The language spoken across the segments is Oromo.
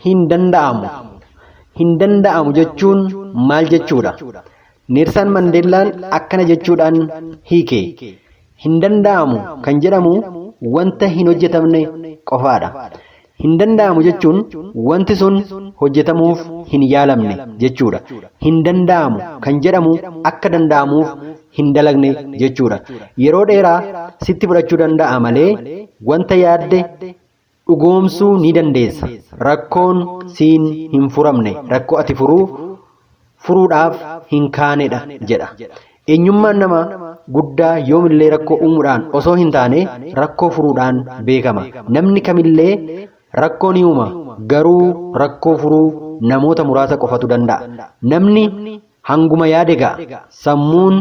hin danda'amu. Hin danda'amu jechuun maal jechuudha? Neelsan Mandeellaan akkana jechuudhaan hiike. Hin danda'amu kan jedhamu wanta hin hojjetamne qofaadha. Hin danda'amu jechuun wanti sun hojjetamuuf hin yaalamne jechuudha. Hin danda'amu kan jedhamu akka danda'amuuf hin dalagne jechuudha. Yeroo dheeraa sitti fudhachuu danda'a malee wanta yaadde dhugoomsuu ni dandeessa. Rakkoon siin hin furamne rakkoo ati furuudhaaf hin kaanedha jedha. Eenyummaan namaa guddaa yoomillee rakkoo uumuudhaan osoo hin taane rakkoo furuudhaan beekama. Namni kamillee rakkoo ni uuma, garuu rakkoo furuu namoota muraasa qofatu danda'a. Namni hanguma yaade ga'a. Sammuun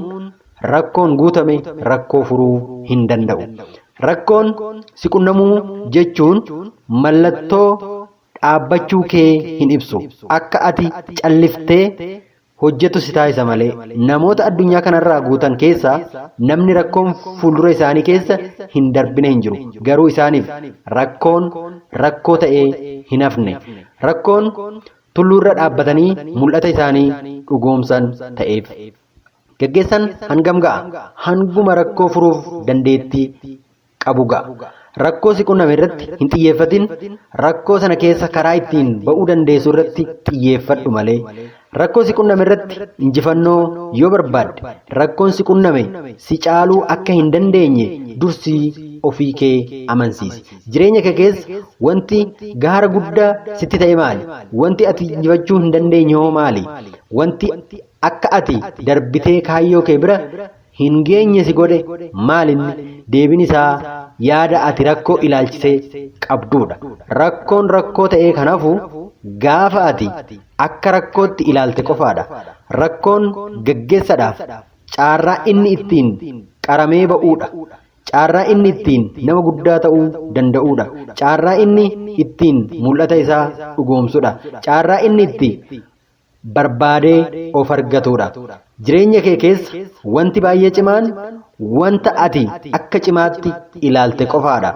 rakkoon guutame rakkoo furuu hin danda'u. Rakkoon si qunnamuu jechuun mallattoo dhaabbachuu kee hin ibsu. Akka ati calliftee hojjetu si taasisa malee namoota addunyaa kanarraa guutan keessaa namni rakkoon fuuldura isaanii keessa hin darbine hin jiru. Garuu isaaniif rakkoon rakkoo ta'ee hin hafne. Rakkoon tulluurra dhaabbatanii mul'ata isaanii dhugoomsan ta'eef. Gaggeessan hangam ga'a? Hanguma rakkoo furuuf dandeettii qabu ga'a. Rakkoo si qunname irratti hin xiyyeeffatin. Rakkoo sana keessa karaa ittiin ba'uu dandeessu irratti xiyyeeffadhu malee. Rakkoo si qunname irratti injifannoo yoo barbaadde rakkoon si qunname si caaluu akka hin dandeenye dursii ofii kee amansiisi. Jireenya kee keessa wanti gaara guddaa sitti ta'e maali? Wanti ati injifachuu hin dandeenye hoo maali? Wanti akka ati darbitee kaayyoo kee bira hin geenye si godhe maalinni? Deebiin isaa yaada ati rakkoo ilaalchisee qabduudha. Rakkoon rakkoo ta'ee kanaafuu gaafa ati akka rakkootti ilaalte qofaadha. Rakkoon gaggeessadhaaf caarraa inni ittiin qaramee ba'uudha. Caarraa inni ittiin nama guddaa ta'uu danda'uudha. Caarraa inni ittiin mul'ata isaa dhugoomsuudha. Caarraa inni itti barbaadee of argatuudha. Jireenya kee keessa wanti baay'ee cimaan wanta ati akka cimaatti ilaalte qofaadha.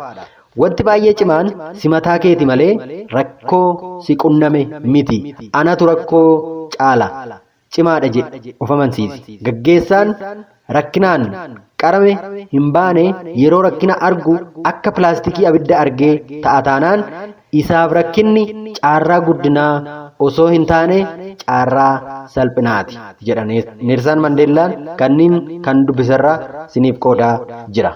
Wanti baay'ee cimaan si mataa keeti malee rakkoo si qunname miti. Anatu rakkoo caala cimaadha jedhe of amansiisi. Gaggeessaan rakkinaan qarame hin baane yeroo rakkina argu akka pilaastikii abidda argee ta'a taanaan isaaf rakkinni caarraa guddinaa osoo hin taane caarraa salphinaati jedha Neelsan Mandeellaan. Kanniin kan dubbisarraa siniif qoodaa jira.